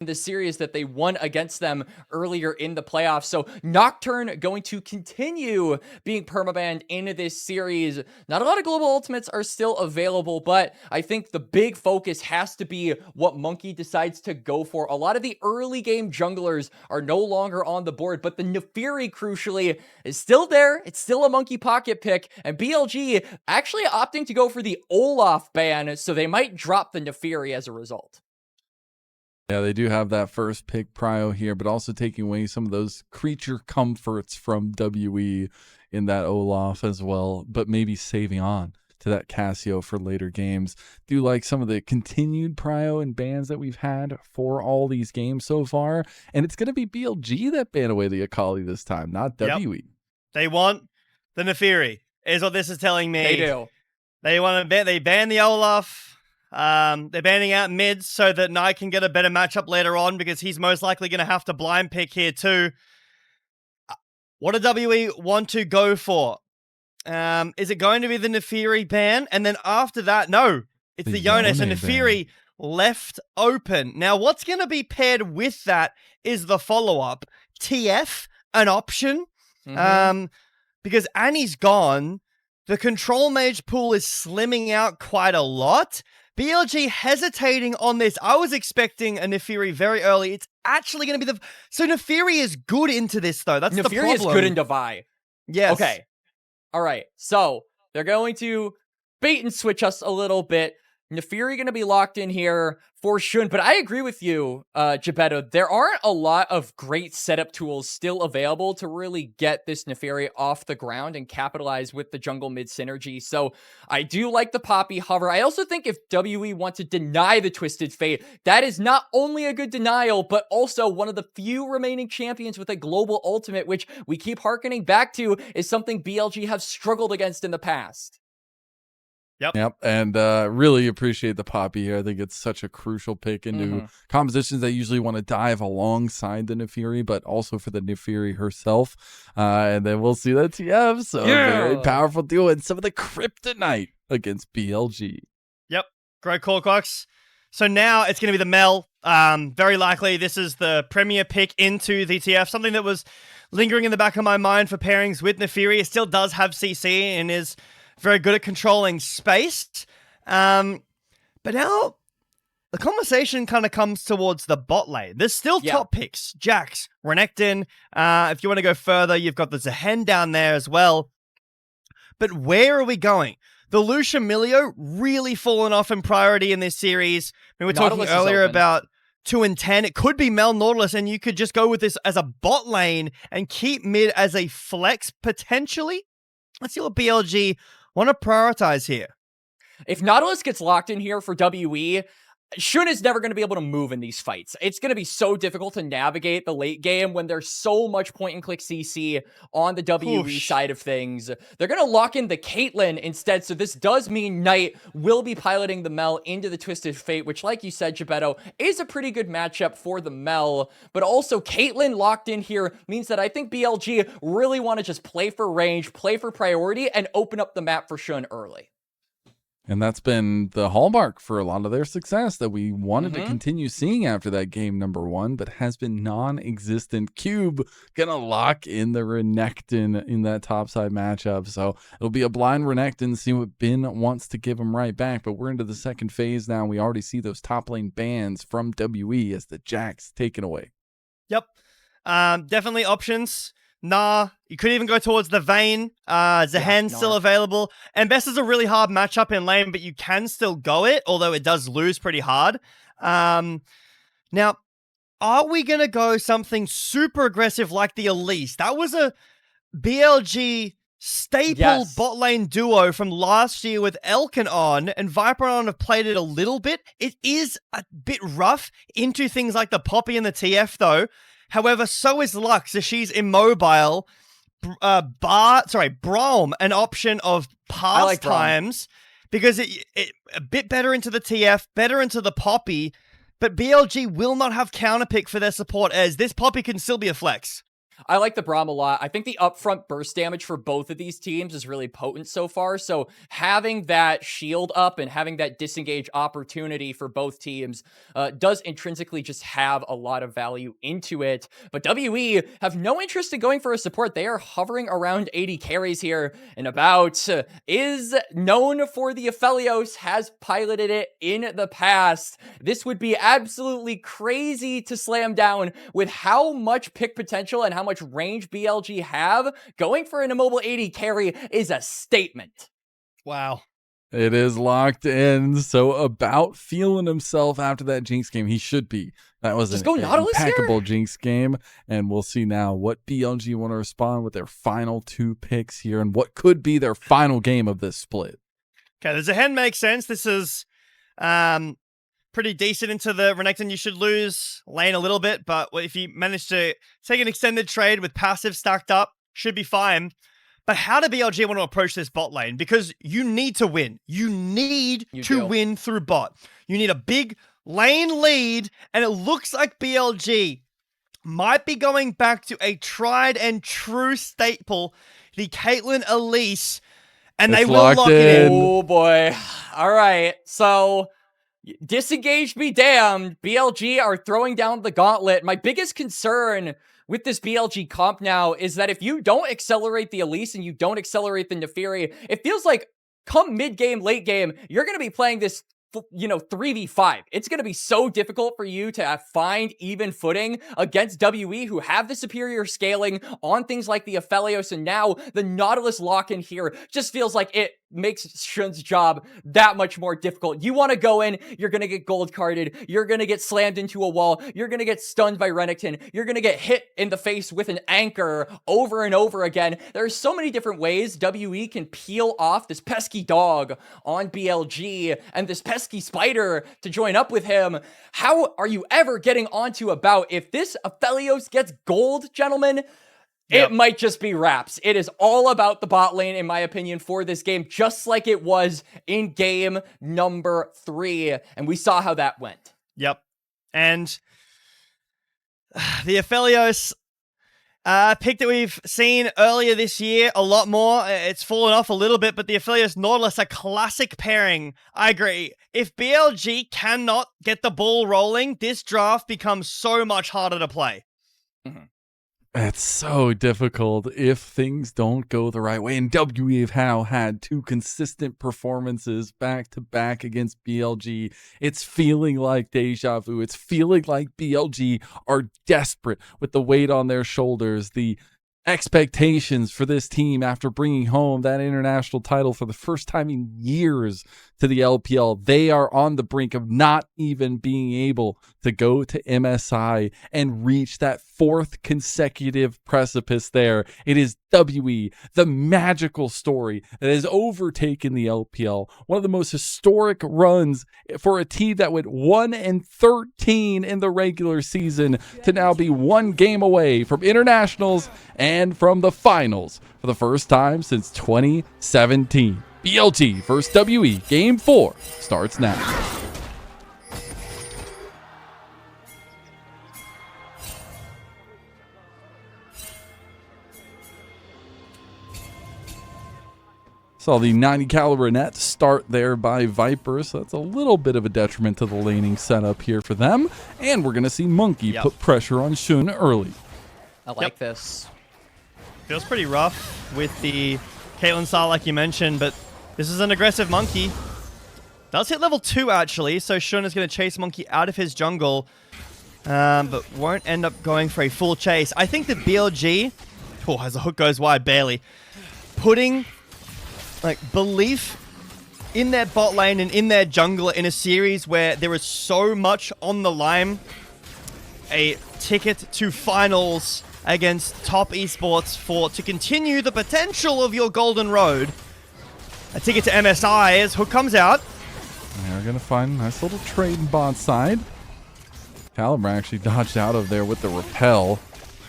the series that they won against them earlier in the playoffs. So Nocturne going to continue being permabanned in this series. Not a lot of global ultimates are still available, but I think the big focus has to be what Monki decides to go for. A lot of the early game junglers are no longer on the board, but the Naafiri, crucially, is still there. It's still a Monki pocket pick, and BLG actually opting to go for the Olaf ban, so they might drop the Naafiri as a result. Yeah, they do have that first pick prio here, but also taking away some of those creature comforts from WE in that Olaf as well, but maybe saving on to that Cassio for later games. Do you like some of the continued prio and bans that we've had for all these games so far? And it's going to be BLG that ban away the Akali this time, not WE. They want the Naafiri, is what this is telling me. They do. They want to they ban the Olaf. They're banning out mids so that Knight can get a better matchup later on because he's most likely going to have to blind pick here too. What do WE want to go for? Is it going to be the Naafiri ban? And then after that, no, it's the Yone. So Naafiri left open. Now, what's going to be paired with that is the follow-up. TF, an option. Because Annie's gone. The control mage pool is slimming out quite a lot. BLG hesitating on this. I was expecting a Naafiri very early. It's actually going to be the... So Naafiri is good into this, though. That's the problem. Naafiri is good into Vi. Yes. Okay. All right. So they're going to bait and switch us a little bit. Naafiri going to be locked in here for Shun, but I agree with you, Jbetto. There aren't a lot of great setup tools still available to really get this Naafiri off the ground and capitalize with the jungle mid synergy. So I do like the Poppy hover. I also think if WE want to deny the Twisted Fate, that is not only a good denial, but also one of the few remaining champions with a global ultimate, which we keep hearkening back to is something BLG have struggled against in the past. Yep. And really appreciate the Poppy here. I think it's such a crucial pick into compositions that usually want to dive alongside the Naafiri, but also for the Naafiri herself. And then we'll see that TF. So very powerful duo and some of the kryptonite against BLG. Yep. Great call, Quax. So now it's going to be the Mel. Very likely this is the premier pick into the TF. Something that was lingering in the back of my mind for pairings with Naafiri. It still does have CC and is very good at controlling space. But now the conversation kind of comes towards the bot lane. There's still top picks. Jax, Renekton. If you want to go further, you've got the Zaahen down there as well. But where are we going? The Lucia Milio really fallen off in priority in this series. We were talking earlier about 2 and 10. It could be Mel Nautilus, and you could just go with this as a bot lane and keep mid as a flex potentially. Let's see what BLG want to prioritize here. If Nautilus gets locked in here for WE, Shun is never going to be able to move in these fights. It's going to be so difficult to navigate the late game when there's so much point-and-click CC on the WE side of things. They're going to lock in the Caitlyn instead, so this does mean Knight will be piloting the Mel into the Twisted Fate, which, like you said, Jbetto, is a pretty good matchup for the Mel. But also, Caitlyn locked in here means that I think BLG really want to just play for range, play for priority, and open up the map for Shun early. And that's been the hallmark for a lot of their success that we wanted to continue seeing after that game number 1, but has been non-existent. Cube gonna lock in the Renekton in that topside matchup. So it'll be a blind Renekton, see what Bin wants to give him right back. But we're into the second phase now. We already see those top lane bans from WE as the Jax taken away. Yep. Definitely options. You could even go towards the Vayne. Zaahen still available. And Best is a really hard matchup in lane, but you can still go it, although it does lose pretty hard. Now, are we going to go something super aggressive like the Elise? That was a BLG staple bot lane duo from last year with Elkin on, and Viper on have played it a little bit. It is a bit rough into things like the Poppy and the TF, though. However, so is Lux, as she's immobile. Braum, an option of pastimes, because it a bit better into the TF, better into the Poppy, but BLG will not have counterpick for their support, as this Poppy can still be a flex. I like the Braum a lot. I think the upfront burst damage for both of these teams is really potent so far. So having that shield up and having that disengage opportunity for both teams does intrinsically just have a lot of value into it. But WE have no interest in going for a support. They are hovering around 80 carries here, and About is known for the Aphelios, has piloted it in the past. This would be absolutely crazy to slam down with how much pick potential and how much range BLG have. Going for an immobile 80 carry is a statement. Wow. It is locked in. So About feeling himself after that Jinx game. He should be. That was an impeccable Jinx game. And we'll see now what BLG want to respond with their final 2 picks here and what could be their final game of this split. Okay, the Zaahen makes sense. This is pretty decent into the Renekton. You should lose lane a little bit, but if you manage to take an extended trade with passive stacked up, should be fine. But how do BLG want to approach this bot lane? Because you need to win. You need to win through bot. You need a big lane lead, and it looks like BLG might be going back to a tried and true staple, the Caitlyn Elise, and they will lock it in. Oh boy. All right. So disengage be damned. BLG are throwing down the gauntlet. My biggest concern with this BLG comp now is that if you don't accelerate the Elise and you don't accelerate the Naafiri, it feels like come mid-game, late game, you're going to be playing this 3v5. It's going to be so difficult for you to find even footing against WE, who have the superior scaling on things like the Aphelios, and now the Nautilus lock-in here just feels like it makes Shun's job that much more difficult. You want to go in, you're going to get gold carded, you're going to get slammed into a wall, you're going to get stunned by Renekton, you're going to get hit in the face with an anchor over and over again. There's so many different ways WE can peel off this pesky dog on BLG and this pesky spider to join up with him. How are you ever getting onto About? If this Aphelios gets gold, gentlemen, it might just be wraps. It is all about the bot lane, in my opinion, for this game, just like it was in game number 3. And we saw how that went. Yep. And the Aphelios pick that we've seen earlier this year, a lot more. It's fallen off a little bit, but the Aphelios Nautilus, a classic pairing. I agree. If BLG cannot get the ball rolling, this draft becomes so much harder to play. Mm-hmm. It's so difficult if things don't go the right way. And WE have had 2 consistent performances back to back against BLG. It's feeling like deja vu. It's feeling like BLG are desperate with the weight on their shoulders, the expectations for this team after bringing home that international title for the first time in years to the LPL. They are on the brink of not even being able to go to MSI and reach that 4th consecutive precipice there. It is WE, the magical story that has overtaken the LPL. One of the most historic runs for a team that went 1-13 in the regular season to now be 1 game away from internationals and from the finals for the first time since 2017. BLG versus WE, Game 4 starts now. Saw the 90 caliber net start there by Viper, so that's a little bit of a detriment to the laning setup here for them. And we're going to see Monki put pressure on Shun early. I like this. Feels pretty rough with the Caitlyn style, like you mentioned, but this is an aggressive Monki. Does hit level 2, actually, so Shun is going to chase Monki out of his jungle, but won't end up going for a full chase. I think that BLG, as the hook goes wide, barely, putting belief in their bot lane and in their jungle in a series where there is so much on the line, a ticket to finals against top eSports to continue the potential of your golden road. A ticket to MSI as Hook comes out. They're going to find a nice little trade in bot side. Caliber actually dodged out of there with the repel.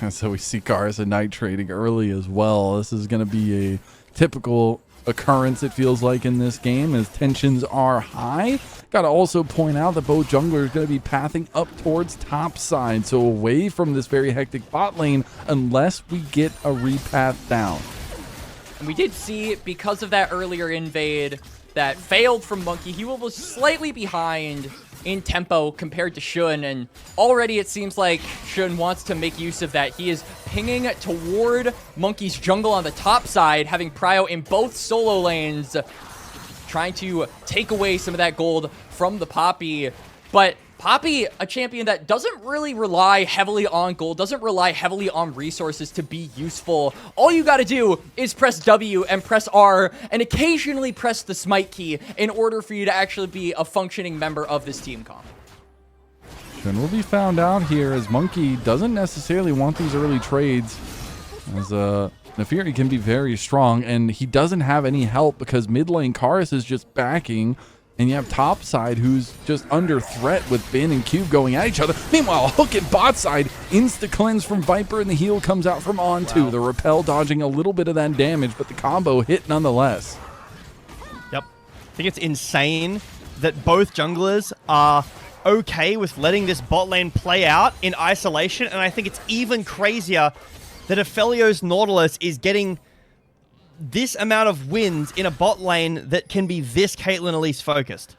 And so we see Karis and Knight trading early as well. This is going to be a typical occurrence, it feels like, in this game as tensions are high. Got to also point out that both junglers are going to be pathing up towards top side, so away from this very hectic bot lane unless we get a repath down. And we did see, because of that earlier invade that failed from Monki, he was slightly behind in tempo compared to Shun, and already it seems like Shun wants to make use of that. He is pinging toward Monkey's jungle on the top side, having Prio in both solo lanes, trying to take away some of that gold from the Poppy. But Poppy, a champion that doesn't really rely heavily on gold, doesn't rely heavily on resources to be useful. All you gotta do is press W and press R and occasionally press the smite key in order for you to actually be a functioning member of this team comp. And will be found out here as Monki doesn't necessarily want these early trades, as Naafiri can be very strong, and he doesn't have any help because mid lane Karis is just backing, and you have top side who's just under threat with Bin and Cube going at each other. Meanwhile, Hook at bot side, insta cleanse from Viper, and the heal comes out from On2. The repel dodging a little bit of that damage, but the combo hit nonetheless. Yep. I think it's insane that both junglers are okay with letting this bot lane play out in isolation, and I think it's even crazier that Aphelios Nautilus is getting this amount of wins in a bot lane that can be this Caitlyn Elise focused.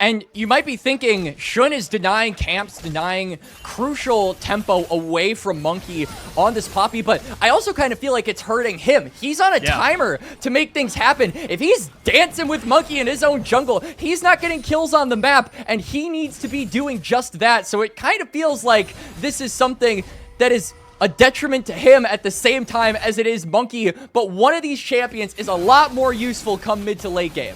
And you might be thinking Shun is denying camps, denying crucial tempo away from Monki on this Poppy, but I also kind of feel like it's hurting him. He's on a timer to make things happen. If he's dancing with Monki in his own jungle, he's not getting kills on the map, and he needs to be doing just that. So it kind of feels like this is something that is a detriment to him at the same time as it is Monki, but one of these champions is a lot more useful come mid to late game.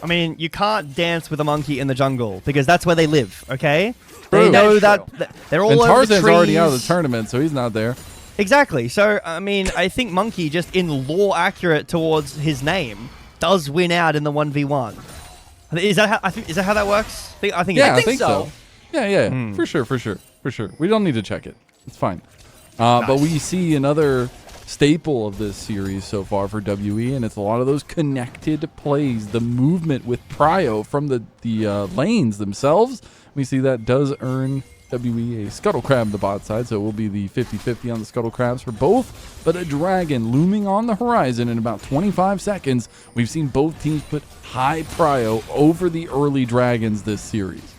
I mean, you can't dance with a monkey in the jungle because that's where they live, okay? True. They know that they're all over Tarzan's the trees. already out of the tournament, so he's not there. Exactly. So, I mean, I think Monki, just in lore accurate towards his name, does win out in the 1v1. Is that how that works? I think so. Yeah, for sure. We don't need to check it. It's fine. Nice. But we see another staple of this series so far for WE, and it's a lot of those connected plays, the movement with Prio from the lanes themselves. We see that does earn WE a Scuttle Crab the bot side, so it will be the 50-50 on the Scuttle Crabs for both. But a dragon looming on the horizon in about 25 seconds. We've seen both teams put high Prio over the early dragons this series.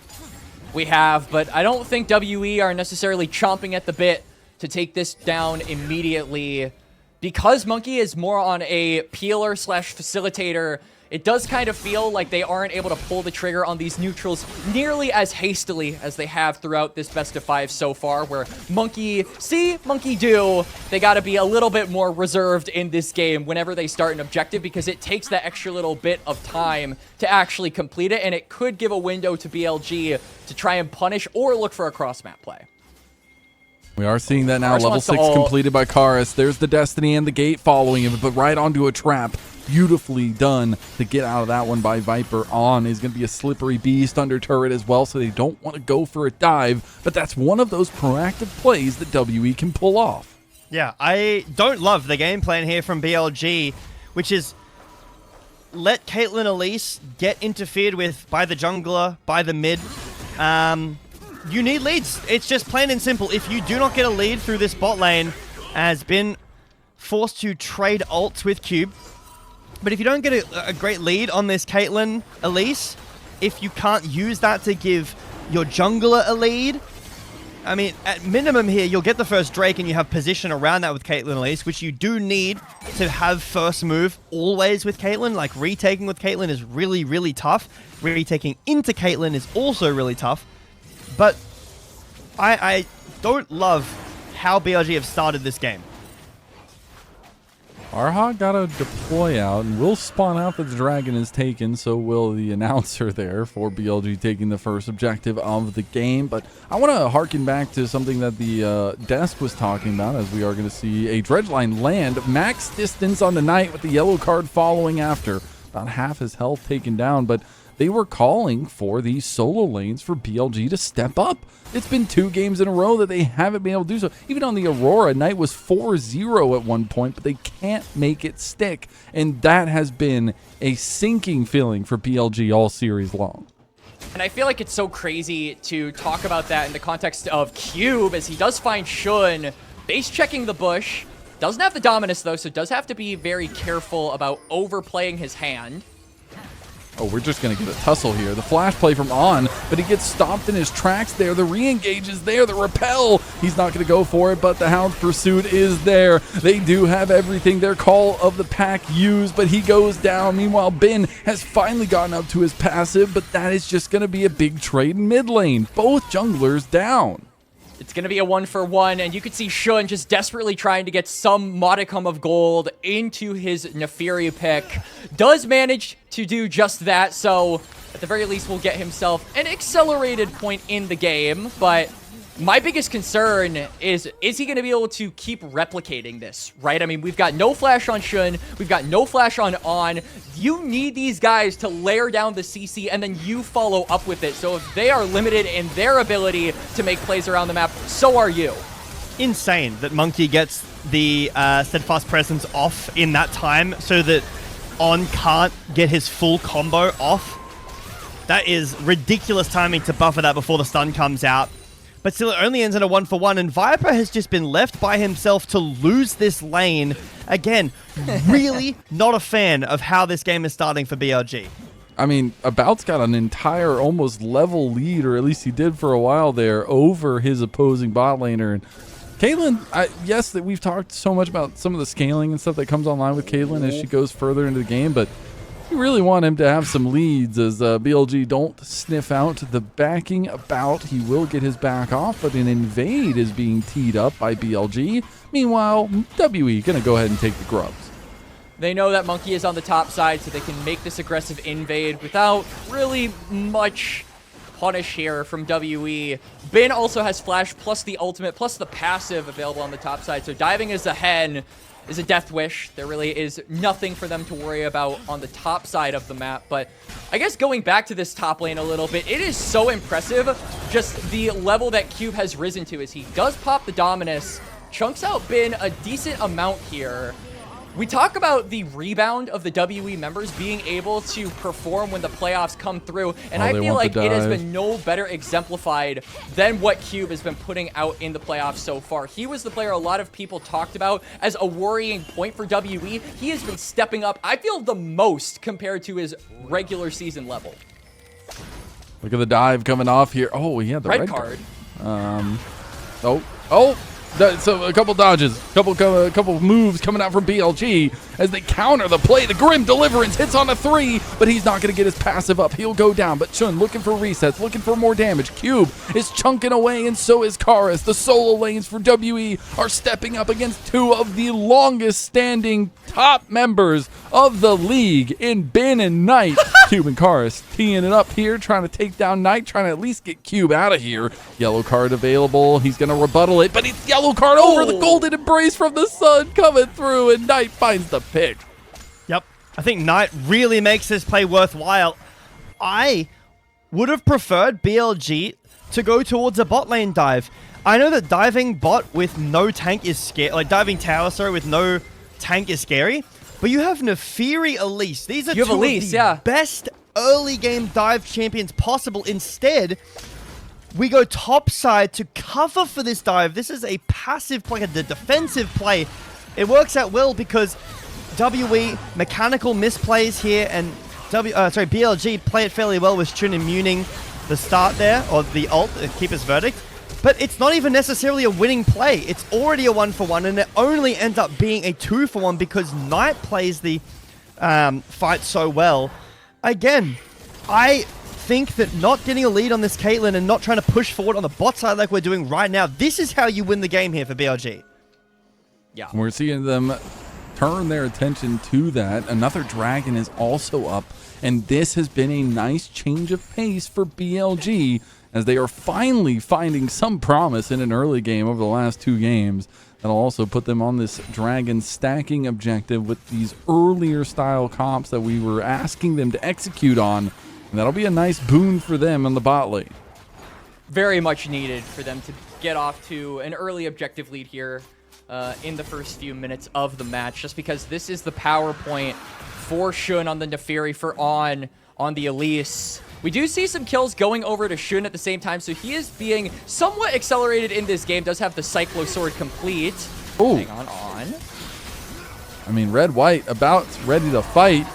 We have, but I don't think WE are necessarily chomping at the bit to take this down immediately. Because Monki is more on a peeler / facilitator, it does kind of feel like they aren't able to pull the trigger on these neutrals nearly as hastily as they have throughout this best of 5 so far, where Monki see, Monki do. They got to be a little bit more reserved in this game whenever they start an objective, because it takes that extra little bit of time to actually complete it, and it could give a window to BLG to try and punish or look for a cross-map play. We are seeing that now. Karis Level 6 completed by Karis. There's the Destiny and the Gate following him, but right onto a trap. Beautifully done to get out of that one by Viper. On is going to be a slippery beast under turret as well, so they don't want to go for a dive, but that's one of those proactive plays that WE can pull off. Yeah, I don't love the game plan here from BLG, which is let Caitlyn Elise get interfered with by the jungler, by the mid. You need leads. It's just plain and simple. If you do not get a lead through this bot lane, has been forced to trade ults with Cube. But if you don't get a great lead on this Caitlyn Elise, if you can't use that to give your jungler a lead, I mean, at minimum here, you'll get the first Drake and you have position around that with Caitlyn Elise, which you do need to have first move always with Caitlyn. Like, retaking with Caitlyn is really, really tough. Retaking into Caitlyn is also really tough. But I don't love how BLG have started this game. Erha got a deploy out, and will spawn out that the dragon is taken, so will the announcer there for BLG taking the first objective of the game. But I want to harken back to something that the desk was talking about, as we are going to see a Dredgeline land. Max distance on the Knight with the yellow card following after. About half his health taken down, but they were calling for these solo lanes for BLG to step up. It's been 2 games in a row that they haven't been able to do so. Even on the Aurora, Knight was 4-0 at one point, but they can't make it stick. And that has been a sinking feeling for BLG all series long. And I feel like it's so crazy to talk about that in the context of Cube, as he does find Shun base checking the bush. Doesn't have the Dominus, though, so does have to be very careful about overplaying his hand. Oh, we're just going to get a tussle here. The flash play from On, but he gets stopped in his tracks there. The re-engage is there. The repel, he's not going to go for it, but the Hound's pursuit is there. They do have everything. Their call of the pack used, but he goes down. Meanwhile, Bin has finally gotten up to his passive, but that is just going to be a big trade in mid lane. Both junglers down. It's going to be a 1-for-1, and you can see Shun just desperately trying to get some modicum of gold into his Naafiri pick. Does manage to do just that, so at the very least will get himself an accelerated point in the game. But my biggest concern is he going to be able to keep replicating this, right? I mean, we've got no flash on Shun, we've got no flash on On. You need these guys to layer down the CC, and then you follow up with it. So if they are limited in their ability to make plays around the map, so are you. Insane that Monki gets the Steadfast Presence off in that time so that On can't get his full combo off. That is ridiculous timing to buffer that before the stun comes out. But still, it only ends in a 1-for-1, and Viper has just been left by himself to lose this lane. Again, really not a fan of how this game is starting for BLG. I mean, About's got an entire almost level lead, or at least he did for a while there, over his opposing bot laner. And Caitlyn, yes, that we've talked so much about some of the scaling and stuff that comes online with Caitlyn as she goes further into the game, but you really want him to have some leads as BLG don't sniff out the backing About. He will get his back off, but an invade is being teed up by BLG. Meanwhile, WE going to go ahead and take the grubs. They know that Monki is on the top side, so they can make this aggressive invade without really much punish here from WE. Bin also has flash plus the ultimate plus the passive available on the top side, so diving as a hen is a death wish. There really is nothing for them to worry about on the top side of the map. But I guess going back to this top lane a little bit, it is so impressive just the level that Cube has risen to as he does pop the Dominus, chunks out Bin a decent amount here. We talk about the rebound of the WE members being able to perform when the playoffs come through, and I feel like it has been no better exemplified than what Cube has been putting out in the playoffs so far. He was the player a lot of people talked about as a worrying point for WE. He has been stepping up, I feel, the most compared to his regular season level. Look at the dive coming off here. Oh, he had the red card. So a couple dodges, couple moves coming out from BLG as they counter the play. The Grim Deliverance hits on a 3, but he's not going to get his passive up. He'll go down, but Shun looking for resets, looking for more damage. Cube is chunking away, and so is Karis. The solo lanes for WE are stepping up against two of the longest standing top members of the league in Bin and Knight. Cube and Karis teeing it up here, trying to take down Knight, trying to at least get Cube out of here. Yellow card available. He's going to rebuttal it, but it's yellow card over. The golden embrace from the sun coming through, and Knight finds the pick. Yep. I think Knight really makes this play worthwhile. I would have preferred BLG to go towards a bot lane dive. I know that diving bot with no tank is scary, like diving tower, sorry, with no tank is scary, but you have Naafiri, Elise. These are two of the best early game dive champions possible. Instead, we go top side to cover for this dive. This is a passive play, the defensive play. It works out well because WE mechanical misplays here, and BLG play it fairly well with Chun immuning the start there, or the ult, Keeper's Verdict. But it's not even necessarily a winning play. It's already a 1-for-1, and it only ends up being a 2-for-1 because Knight plays the fight so well. Again, I think that not getting a lead on this Caitlyn and not trying to push forward on the bot side like we're doing right now, this is how you win the game here for BLG. Yeah. We're seeing them turn their attention to that. Another dragon is also up, and this has been a nice change of pace for BLG as they are finally finding some promise in an early game over the last 2 games. That'll also put them on this dragon stacking objective with these earlier style comps that we were asking them to execute on. And that'll be a nice boon for them on the bot lane. Very much needed for them to get off to an early objective lead here in the first few minutes of the match, just because this is the power point for Shun on the Naafiri, for on the Elise. We do see some kills going over to Shun at the same time, so he is being somewhat accelerated in this game. Does have the Cyclo Sword complete. Ooh. Hang on. I mean, red-white about ready to fight.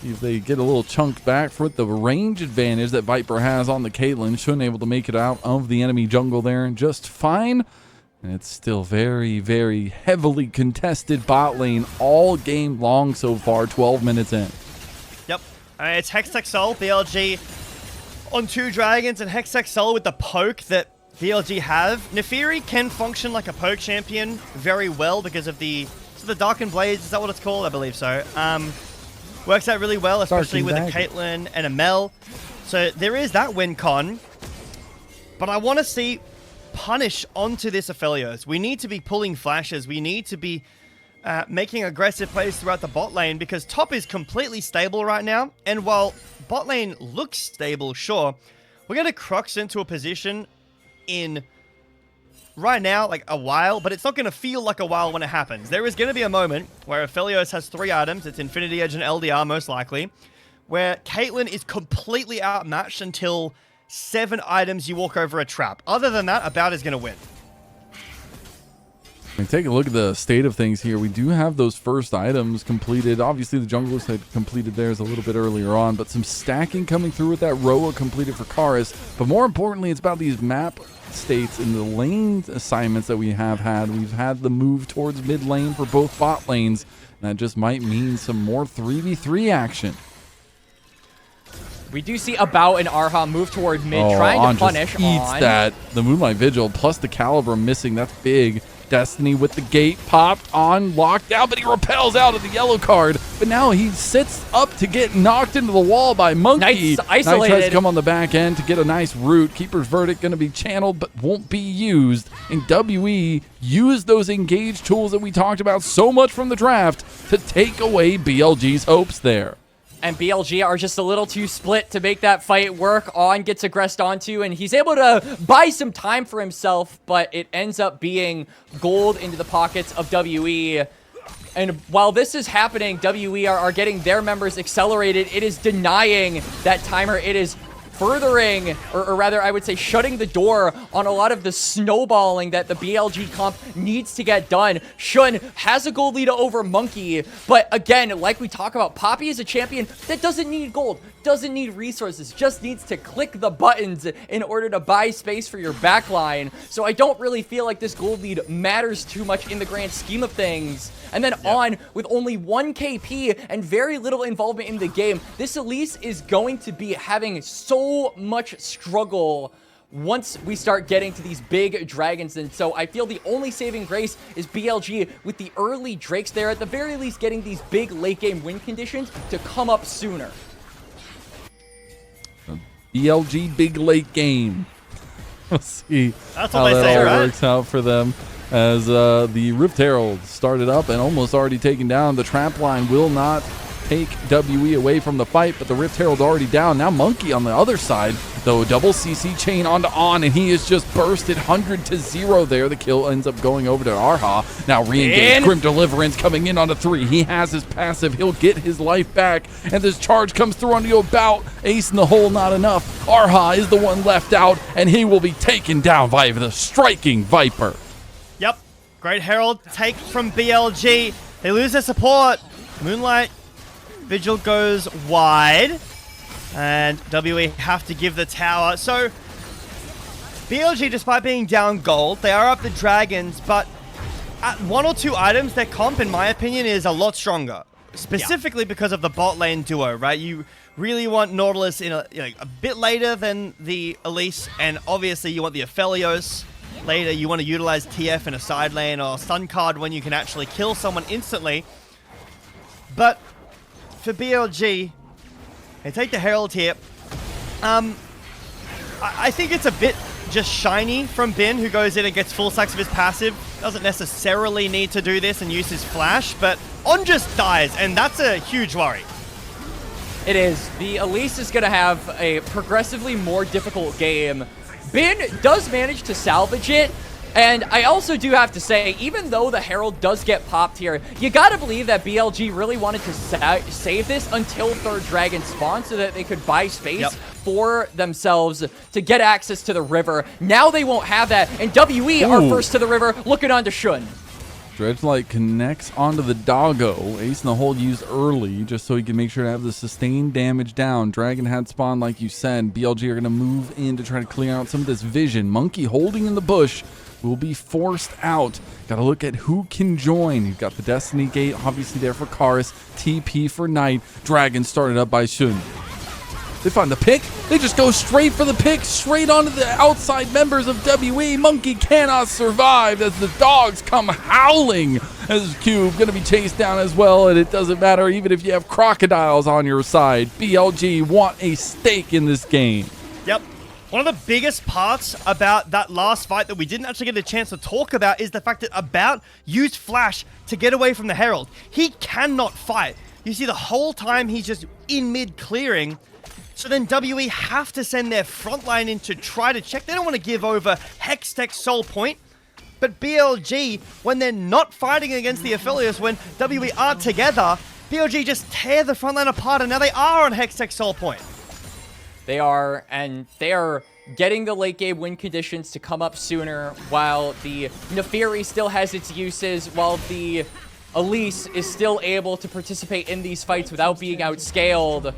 See if they get a little chunk back for the range advantage that Viper has on the Caitlyn. Shun able to make it out of the enemy jungle there just fine. And it's still very, very heavily contested bot lane all game long so far, 12 minutes in. Yep. It's Hextech Soul, BLG on 2 dragons, and Hextech Soul with the poke that BLG have. Naafiri can function like a poke champion very well because of the Darkened Blades, is that what it's called? I believe so. Works out really well, especially with a Caitlyn and a Mel. So there is that win con. But I want to see punish onto this Aphelios. We need to be pulling flashes. We need to be making aggressive plays throughout the bot lane because top is completely stable right now. And while bot lane looks stable, sure, we're going to crux into a position in right now, like a while, but it's not going to feel like a while when it happens. There is going to be a moment where Aphelios has 3 items. It's Infinity Edge and LDR most likely, where Caitlyn is completely outmatched until 7 items you walk over a trap. Other than that, About is going to win. I mean, take a look at the state of things here. We do have those first items completed. Obviously, the junglers had completed theirs a little bit earlier on, but some stacking coming through with that Roa completed for Karis. But more importantly, it's about these map states and the lane assignments that we have had. We've had the move towards mid lane for both bot lanes, and that just might mean some more 3v3 action. We do see About and Erha move toward mid, trying to punish. Just eats that. The Moonlight Vigil plus the Caliber missing. That's big. Destiny with the gate popped on, locked down, but he repels out of the yellow card. But now he sits up to get knocked into the wall by Monki. Nice, isolated. Knight tries to come on the back end to get a nice root. Keeper's Verdict going to be channeled, but won't be used. And WE used those engage tools that we talked about so much from the draft to take away BLG's hopes there. And BLG are just a little too split to make that fight work. On gets aggressed onto, and he's able to buy some time for himself, but it ends up being gold into the pockets of WE. And while this is happening, WE are getting their members accelerated. It is denying that timer. It is furthering, or rather, I would say shutting the door on a lot of the snowballing that the BLG comp needs to get done. Shun has a gold lead over Monki, but again, like we talk about, Poppy is a champion that doesn't need gold, doesn't need resources, just needs to click the buttons in order to buy space for your backline. So I don't really feel like this gold lead matters too much in the grand scheme of things. And then On, with only 1 KP and very little involvement in the game, this Elise is going to be having so much struggle once we start getting to these big dragons. And so I feel the only saving grace is BLG with the early Drakes there, at the very least getting these big late game win conditions to come up sooner. BLG big late game. We'll see That's how what they that say, all right? works out for them. As the Rift Herald started up and almost already taken down. The trap line will not take WE away from the fight, but the Rift Herald already down. Now Monki on the other side, though, double CC chain onto On, and he is just bursted 100-0 there. The kill ends up going over to Erha. Now re-engage, Grim Deliverance coming in onto 3. He has his passive. He'll get his life back, and this charge comes through onto About. Ace in the hole, not enough. Erha is the one left out, and he will be taken down by the striking Viper. Yep. Great Herald take from BLG. They lose their support. Moonlight Vigil goes wide. And WE have to give the tower. So, BLG, despite being down gold, they are up the dragons, but at 1 or 2 items, their comp, in my opinion, is a lot stronger. Specifically because of the bot lane duo, right? You really want Nautilus in a bit later than the Elise, and obviously you want the Aphelios. Later, you want to utilize TF in a side lane or stun card when you can actually kill someone instantly. But for BLG, they take the Herald here. I think it's a bit just shiny from Bin, who goes in and gets full stacks of his passive. Doesn't necessarily need to do this and use his flash, but On just dies, and that's a huge worry. It is. The Elise is going to have a progressively more difficult game. Bin does manage to salvage it, and I also do have to say, even though the Herald does get popped here, you gotta believe that BLG really wanted to save this until 3rd Dragon spawned so that they could buy space for themselves to get access to the river. Now they won't have that, and WE are first to the river, looking on to Shun. Dredgelight connects onto the doggo. Ace in the hole used early just so he can make sure to have the sustained damage down. Dragon had spawned like you said. BLG are going to move in to try to clear out some of this vision. Monki holding in the bush will be forced out. Got to look at who can join. You've got the Destiny Gate obviously there for Karis. TP for Knight. Dragon started up by Shun. They find the pick. They just go straight for the pick, straight onto the outside members of WE. Monki cannot survive as the dogs come howling as Cube going to be chased down as well. And it doesn't matter even if you have crocodiles on your side. BLG want a stake in this game. Yep. One of the biggest parts about that last fight that we didn't actually get a chance to talk about is the fact that About used Flash to get away from the Herald. He cannot fight. You see the whole time he's just in mid clearing. So then WE have to send their front line in to try to check. They don't want to give over Hextech Soul Point. But BLG, when they're not fighting against the Aphelios, when WE are together, BLG just tear the front line apart, and now they are on Hextech Soul Point. They are, and they are getting the late game win conditions to come up sooner, while the Naafiri still has its uses, while the Elise is still able to participate in these fights without being outscaled.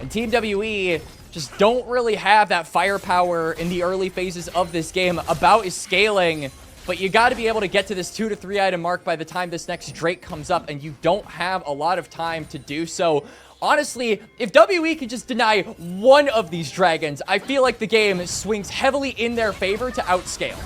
And Team WE just don't really have that firepower in the early phases of this game. About is scaling, but you got to be able to get to this 2 to 3 item mark by the time this next Drake comes up, and you don't have a lot of time to do so. Honestly, if WE can just deny one of these dragons, I feel like the game swings heavily in their favor to outscale.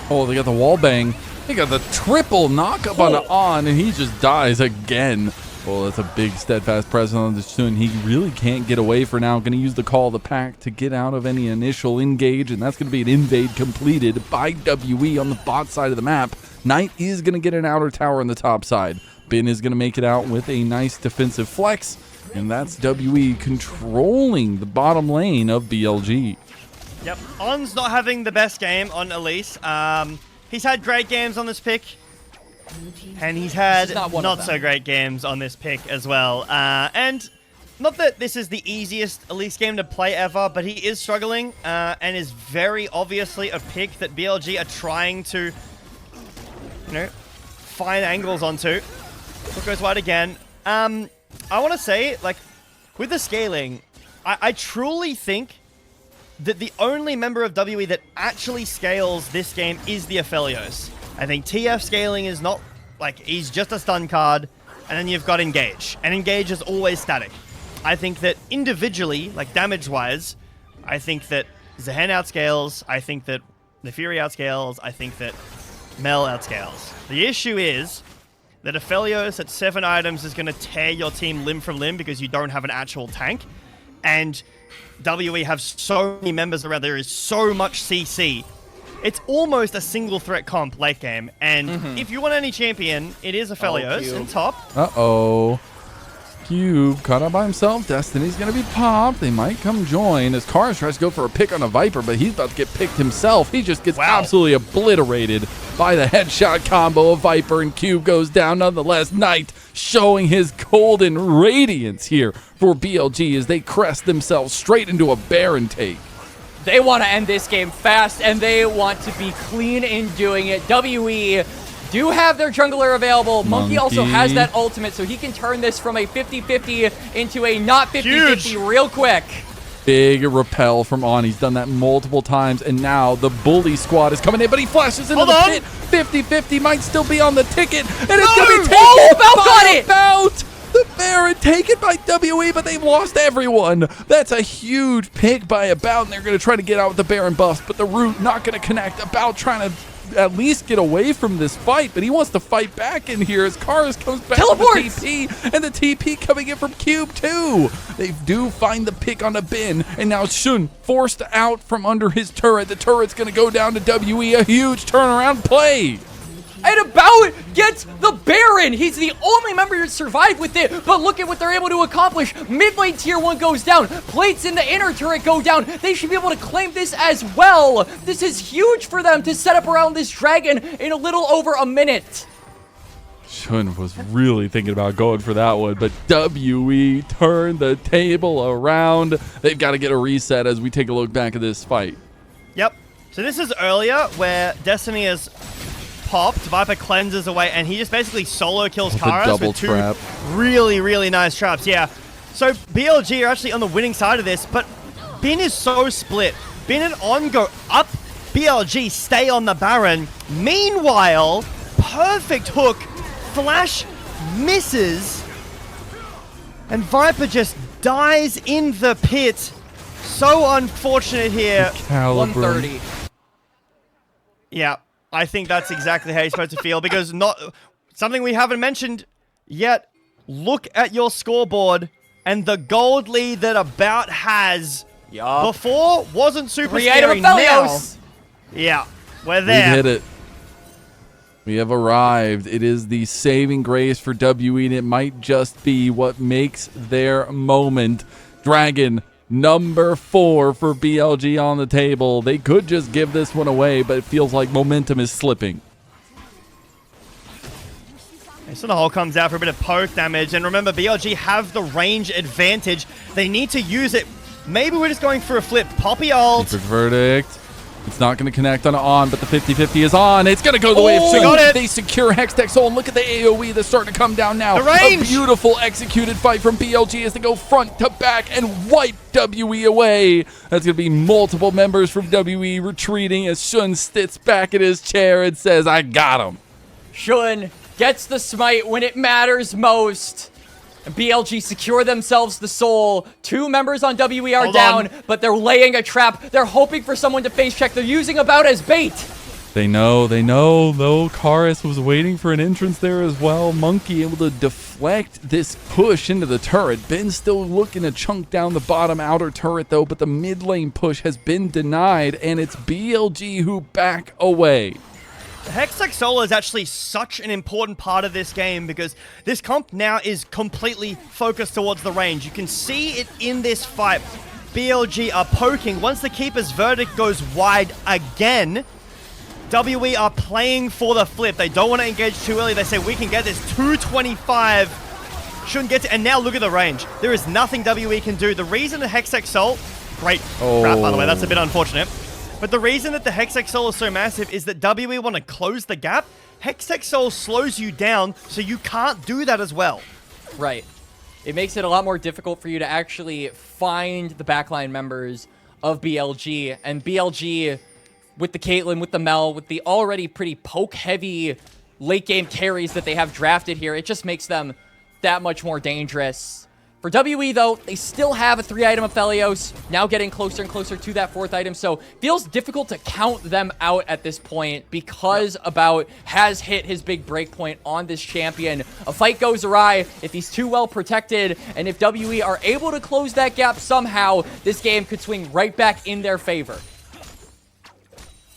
Oh, they got the wall bang. They got the triple knock up on, and he just dies again. Well, that's a big steadfast presence on this Shun. He really can't get away for now. Going to use the call of the pack to get out of any initial engage, and that's going to be an invade completed by WE on the bot side of the map. Knight is going to get an outer tower on the top side. Bin is going to make it out with a nice defensive flex, and that's WE controlling the bottom lane of BLG. Yep, On's not having the best game on Elise. He's had great games on this pick. And he's had not so great games on this pick as well. And not that this is the easiest Elise game to play ever, but he is struggling and is very obviously a pick that BLG are trying to, you know, find angles onto. Look goes wide again. I want to say, like, with the scaling, I truly think that the only member of WE that actually scales this game is the Aphelios. I think TF scaling is not, like, he's just a stun card, and then you've got Engage, and Engage is always static. I think that individually, like damage-wise, I think that Zaahen outscales, I think that Naafiri outscales, I think that Mel outscales. The issue is that Aphelios at 7 items is going to tear your team limb from limb because you don't have an actual tank, and WE have so many members around, there is so much CC. It's almost a single threat comp late game, and if you want any champion, it is Aphelios in top. Uh-oh. Cube caught up by himself. Destiny's going to be popped. They might come join as Karis tries to go for a pick on a Viper, but he's about to get picked himself. He just gets absolutely obliterated by the headshot combo of Viper, and Cube goes down nonetheless. Knight showing his golden radiance here for BLG as they crest themselves straight into a Baron take. They want to end this game fast, and they want to be clean in doing it. WE do have their jungler available. Monki also has that ultimate, so he can turn this from a 50-50 into a not 50-50 real quick. Big repel from On. He's done that multiple times, and now the bully squad is coming in, but he flashes into the pit. 50-50 might still be on the ticket, and it's going to be taken by About. The Baron taken by WE, but they've lost everyone. That's a huge pick by About, and they're going to try to get out with the Baron buff, but the root not going to connect. About trying to at least get away from this fight, but he wants to fight back in here as Karis comes back with the TP, and the TP coming in from Cube too. They do find the pick on a bin, and now Shun forced out from under his turret. The turret's going to go down to WE, a huge turnaround play. And About gets the Baron. He's the only member to survive with it, but look at what they're able to accomplish. Mid lane tier 1 goes down. Plates in the inner turret go down. They should be able to claim this as well. This is huge for them to set up around this dragon in a little over a minute. Shun was really thinking about going for that one, but WE turned the table around. They've got to get a reset as we take a look back at this fight. Yep. So this is earlier where Destiny has popped, Viper cleanses away, and he just basically solo kills Karis with two trap. really, really nice traps. Yeah. So BLG are actually on the winning side of this, but Bin is so split. Bin and On go up, BLG stay on the Baron. Meanwhile, perfect hook, Flash misses, and Viper just dies in the pit. So unfortunate here. 130. Yeah, I think that's exactly how you're supposed to feel, because not something we haven't mentioned yet. Look at your scoreboard and the gold lead that About has. Before wasn't super scary. Now, yeah, we're there. We hit it. We have arrived. It is the saving grace for WE, and it might just be what makes their moment. Dragon number 4 for BLG on the table. They could just give this one away, but it feels like momentum is slipping. So the hole comes out for a bit of poke damage, and remember, BLG have the range advantage. They need to use it. Maybe we're just going for a flip. Poppy ult. Perfect verdict. It's not going to connect on, but the 50-50 is on. It's going to go the way of Shun. Got it. They secure Hextech Soul, and look at the AoE that's starting to come down now. The range. A beautiful executed fight from BLG as they go front to back and wipe WE away. That's going to be multiple members from WE retreating as Shun sits back in his chair and says, I got him. Shun gets the smite when it matters most. BLG secure themselves the soul. 2 members on WE are down, but they're laying a trap. They're hoping for someone to face check. They're using About as bait. They know, though. Karis was waiting for an entrance there as well. Monki able to deflect this push into the turret. Ben's still looking to chunk down the bottom outer turret, though, but the mid lane push has been denied, and it's BLG who back away. Hextech Solar is actually such an important part of this game because this comp now is completely focused towards the range. You can see it in this fight. BLG are poking. Once the Keeper's verdict goes wide again, WE are playing for the flip. They don't want to engage too early. They say, we can get this 225. Shouldn't get to, and now look at the range. There is nothing WE can do. The reason the Hextech Soul, great crap, by the way, that's a bit unfortunate. But the reason that the Hextech Soul is so massive is that WE want to close the gap. Hextech Soul slows you down, so you can't do that as well. Right. It makes it a lot more difficult for you to actually find the backline members of BLG. And BLG, with the Caitlyn, with the Mel, with the already pretty poke-heavy late-game carries that they have drafted here, it just makes them that much more dangerous. For WE, though, they still have a 3-item Aphelios, now getting closer and closer to that 4th item, so feels difficult to count them out at this point because About has hit his big break point on this champion. A fight goes awry if he's too well protected, and if WE are able to close that gap somehow, this game could swing right back in their favor.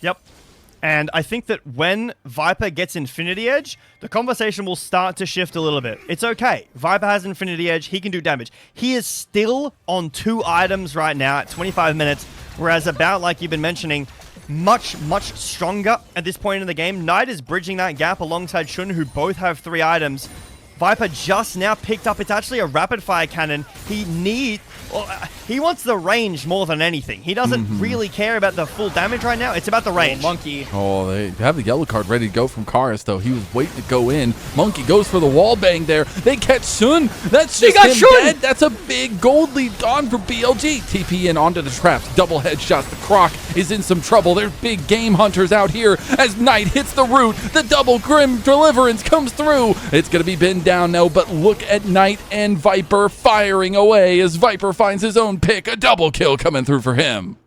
Yep. And I think that when Viper gets Infinity Edge, the conversation will start to shift a little bit. It's okay. Viper has Infinity Edge. He can do damage. He is still on 2 items right now at 25 minutes, whereas About, like you've been mentioning, much, much stronger at this point in the game. Knight is bridging that gap alongside Shun, who both have 3 items. Viper just now picked up, it's actually a rapid-fire cannon. He wants the range more than anything. He doesn't really care about the full damage right now. It's about the range. Monki. Oh, they have the yellow card ready to go from Karis, though. He was waiting to go in. Monki goes for the wall bang there. They catch Shun. That's just him dead. That's a big gold lead gone for BLG. TP in onto the traps. Double headshots. The Croc is in some trouble. There's big game hunters out here as Knight hits the root. The double Grim Deliverance comes through. It's going to be Ben down now, but look at Knight and Viper firing away as Viper finds his own pick. A double kill coming through for him.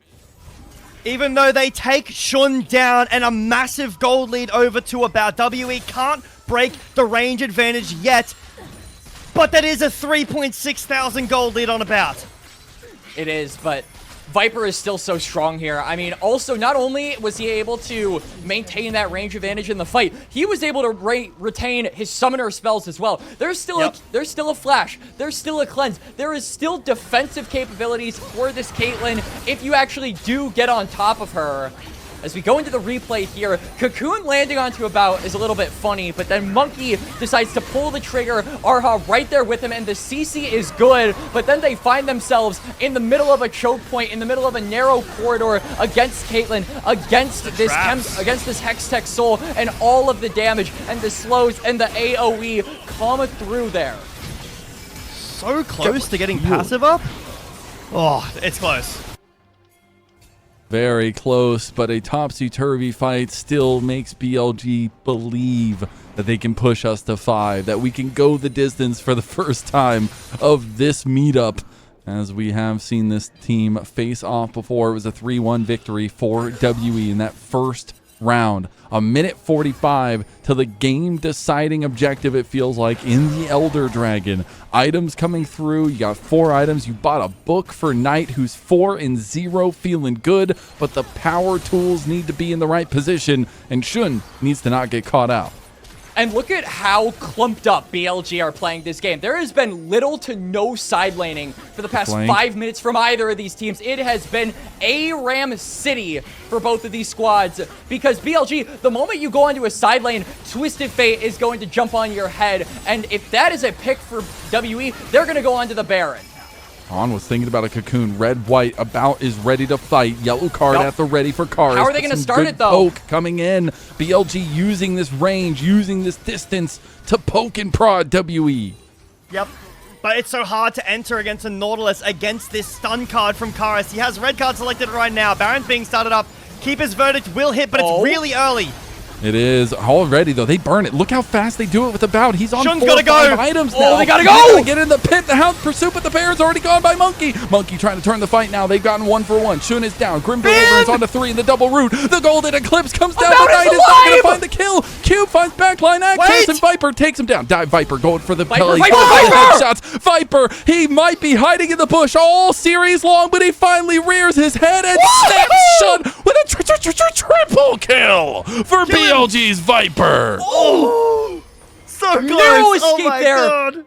Even though they take Shun down and a massive gold lead over to About, WE can't break the range advantage yet, but that is a 3.6 thousand gold lead on About. It is, but Viper is still so strong here. I mean, also, not only was he able to maintain that range advantage in the fight, he was able to retain his summoner spells as well. There's still a flash. There's still a cleanse. There is still defensive capabilities for this Caitlyn if you actually do get on top of her. As we go into the replay here, Cocoon landing onto a bout is a little bit funny, but then Monki decides to pull the trigger. Erha right there with him, and the CC is good, but then they find themselves in the middle of a choke point, in the middle of a narrow corridor against Caitlyn, against this Hextech Soul, and all of the damage, and the slows, and the AoE come through there. So close to getting passive up. Oh, it's close. Very close, but a topsy-turvy fight still makes BLG believe that they can push us to 5, that we can go the distance for the first time of this meetup. As we have seen this team face off before, it was a 3-1 victory for WE in that first round. A minute 45 to the game deciding objective, it feels like, in the Elder Dragon. Items coming through. You got 4 items. You bought a book for Knight, who's 4 and 0, feeling good, but the power tools need to be in the right position, and Shun needs to not get caught out. And look at how clumped up BLG are playing this game. There has been little to no side laning for the past 5 minutes from either of these teams. It has been ARAM City for both of these squads, because BLG, the moment you go onto a side lane, Twisted Fate is going to jump on your head. And if that is a pick for WE, they're going to go onto the Baron. On was thinking about a Cocoon. Red, white, about is ready to fight. Yellow card at the ready for Karis. How are they going to start it, though? Poke coming in. BLG using this range, using this distance to poke and prod WE. Yep. But it's so hard to enter against a Nautilus against this stun card from Karis. He has red card selected right now. Baron's being started up. Keeper's Verdict will hit, but it's really early. It is already, though. They burn it. Look how fast they do it with the bout. He's on Shun's 4 gotta or 5 go. items now. Oh, they gotta He's go! gonna get in the pit. The Hound pursuit, but the Baron's already gone by Monki. Monki trying to turn the fight now. They've gotten 1 for 1. Shun is down. Grim Deliverance onto 3 in the double root. The Golden Eclipse comes down. The Knight is not gonna find the kill. Cube finds backline access, and Viper takes him down. Dive Viper going for the belly. Headshots. Viper, he might be hiding in the bush all series long, but he finally rears his head and snaps Shun with a triple kill for BLG's Viper. Oh, so close. Narrow escape there God.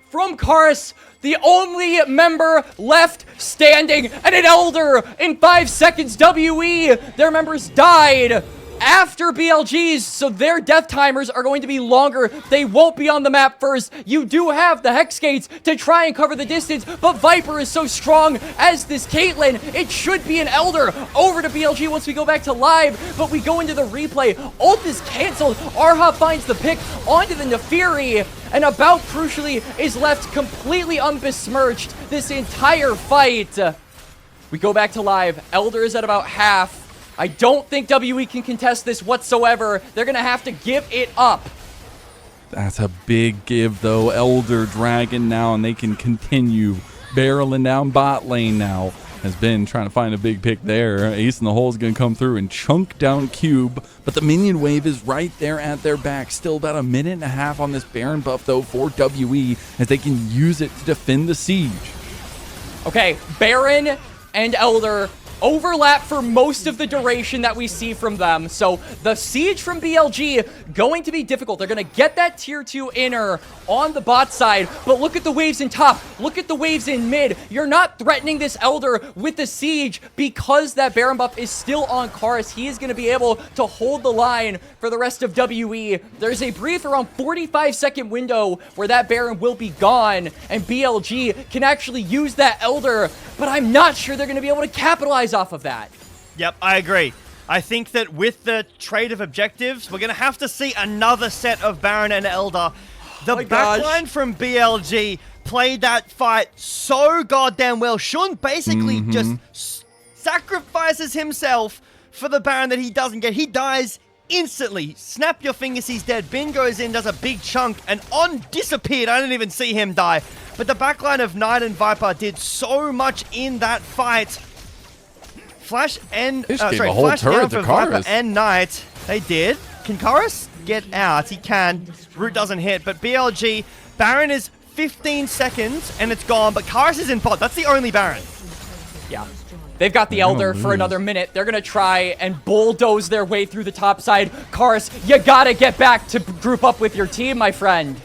from Karis, the only member left standing, and an Elder in 5 seconds. WE, their members died after BLG's, so their death timers are going to be longer. They won't be on the map first. You do have the Hex Gates to try and cover the distance, but Viper is so strong as this Caitlyn. It should be an Elder over to BLG once we go back to live, but we go into the replay. Ult is canceled. Erha finds the pick onto the Naafiri, and About, crucially, is left completely unbesmirched this entire fight. We go back to live. Elder is at about half. I don't think WE can contest this whatsoever. They're going to have to give it up. That's a big give, though. Elder Dragon now, and they can continue barreling down bot lane now. Has been trying to find a big pick there. Ace in the hole is going to come through and chunk down Cube, but the minion wave is right there at their back. Still about a minute and a half on this Baron buff, though, for WE, as they can use it to defend the siege. Okay, Baron and Elder overlap for most of the duration that we see from them. So the siege from BLG going to be difficult. They're going to get that tier 2 inner on the bot side, but look at the waves in top. Look at the waves in mid. You're not threatening this Elder with the siege because that Baron buff is still on Karis. He is going to be able to hold the line for the rest of WE. There's a brief around 45-second window where that Baron will be gone, and BLG can actually use that Elder, but I'm not sure they're going to be able to capitalize off of that. Yep, I agree. I think that with the trade of objectives, we're going to have to see another set of Baron and Elder. The backline from BLG played that fight so goddamn well. Shun basically just sacrifices himself for the Baron that he doesn't get. He dies instantly. Snap your fingers, he's dead. Bin goes in, does a big chunk, and On disappeared. I didn't even see him die. But the backline of Knight and Viper did so much in that fight. Flash and Flash down for Viper and Knight. They did. Can Karis get out? He can. Root doesn't hit, but BLG, Baron is 15 seconds and it's gone, but Karis is in bot. That's the only Baron. Yeah. They've got the Elder for another minute. They're going to try and bulldoze their way through the top side. Karis, you got to get back to group up with your team, my friend.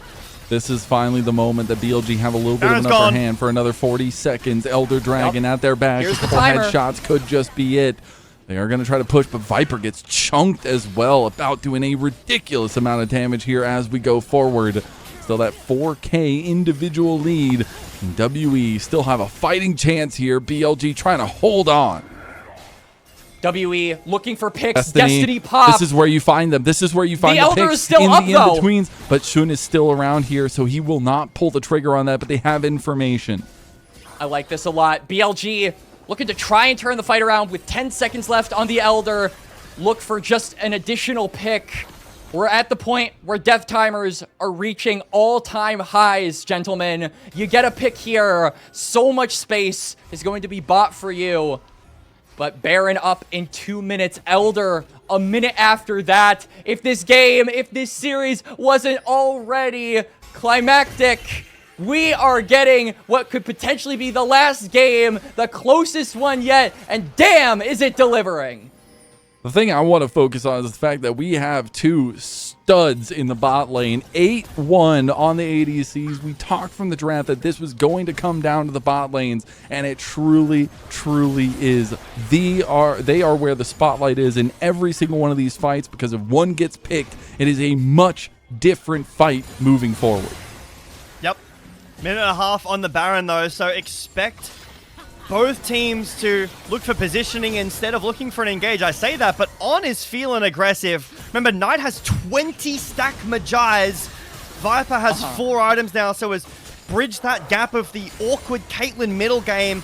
This is finally the moment that BLG have a little bit of an upper hand for another 40 seconds. Elder Dragon at their back. Here's a couple headshots could just be it. They are going to try to push, but Viper gets chunked as well, about doing a ridiculous amount of damage here as we go forward. Still that 4K individual lead. And WE still have a fighting chance here. BLG trying to hold on. WE looking for picks. Destiny pop. This is where you find them. This is where you find the Elder picks is still in up, the though. in-betweens. But Shun is still around here, so he will not pull the trigger on that, but they have information. I like this a lot. BLG looking to try and turn the fight around with 10 seconds left on the Elder. Look for just an additional pick. We're at the point where death timers are reaching all-time highs, gentlemen. You get a pick here. So much space is going to be bought for you. But Baron up in 2 minutes. Elder a minute after that. If this series wasn't already climactic, we are getting what could potentially be the last game, the closest one yet, and damn, is it delivering. The thing I want to focus on is the fact that we have two studs in the bot lane. 8-1 on the ADCs. We talked from the draft that this was going to come down to the bot lanes, and it truly, truly is. They are where the spotlight is in every single one of these fights, because if one gets picked, it is a much different fight moving forward. Yep. Minute and a half on the Baron, though, so expect both teams to look for positioning instead of looking for an engage. I say that, but On is feeling aggressive. Remember, Knight has 20 stack Magi's. Viper has 4 items now, so has bridged that gap of the awkward Caitlyn middle game.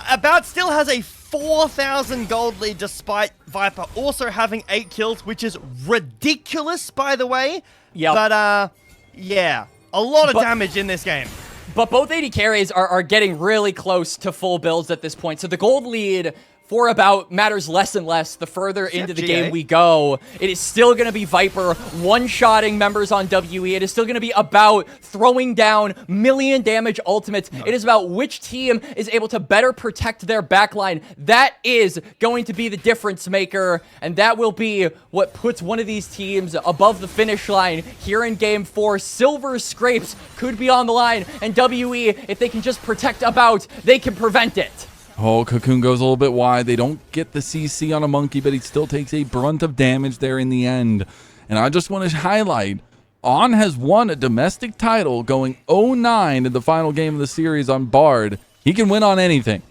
About still has a 4,000 gold lead despite Viper also having 8 kills, which is ridiculous, by the way. Yep. But, yeah, a lot of damage in this game. But both AD carries are getting really close to full builds at this point. So the gold lead for about matters less and less the further into the game we go. It is still going to be Viper one-shotting members on WE. It is still going to be about throwing down million damage ultimates. It is about which team is able to better protect their backline. That is going to be the difference maker, and that will be what puts one of these teams above the finish line here in Game 4. Silver scrapes could be on the line, and WE, if they can just protect about, they can prevent it. Oh, Cocoon goes a little bit wide. They don't get the CC on a Monki, but he still takes a brunt of damage there in the end. And I just want to highlight, On has won a domestic title going 0-9 in the final game of the series on Bard. He can win on anything.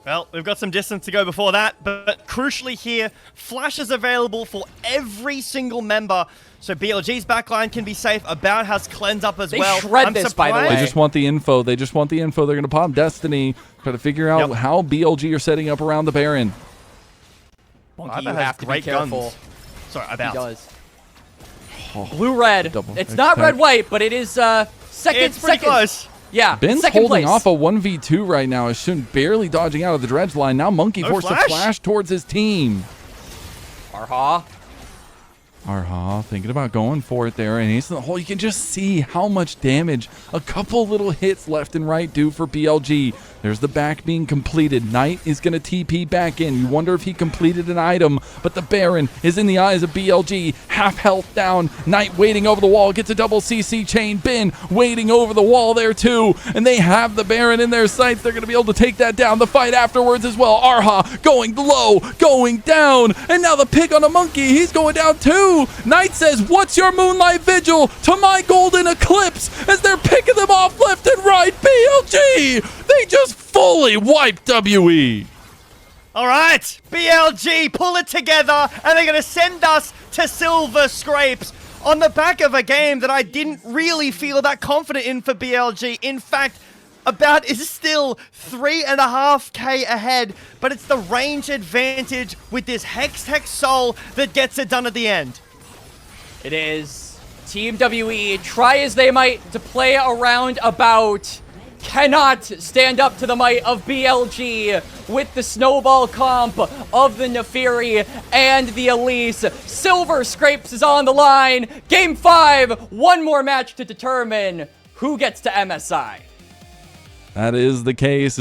Well, we've got some distance to go before that, but crucially here, Flash is available for every single member, so BLG's backline can be safe. About has cleanse up as well. They shred this, by the way. They just want the info. They just want the info. They're going to pop Destiny, try to figure out how BLG are setting up around the Baron. Monki, you have to be careful. Guns. Sorry, About. He does. Blue-red. It's not attack. red-white, but it is It's pretty close. Yeah, Ben's second holding place. off a 1v2 right now. Shun barely dodging out of the dredge line. Now Monki forced to flash towards his team. Erha. Erha thinking about going for it there, and he's in the hole. You can just see how much damage a couple little hits left and right do for BLG. There's the back being completed. Knight is going to TP back in. You wonder if he completed an item, but the Baron is in the eyes of BLG. Half health down. Knight waiting over the wall. Gets a double CC chain. Ben waiting over the wall there too. And they have the Baron in their sights. They're going to be able to take that down. The fight afterwards as well. Erha going low, going down. And now the pick on a Monki. He's going down too. Knight says, "What's your Moonlight Vigil to my Golden Eclipse?" As they're picking them off left and right. BLG! They just fully wiped WE. All right, BLG, pull it together, and they're going to send us to silver scrapes on the back of a game that I didn't really feel that confident in for BLG. In fact, About is still 3.5k ahead, but it's the range advantage with this Hex Soul that gets it done at the end. It is Team WE, try as they might to play around About, cannot stand up to the might of BLG with the snowball comp of the Naafiri and the Elise. Silver scrapes is on the line. Game 5, one more match to determine who gets to MSI. That is the case.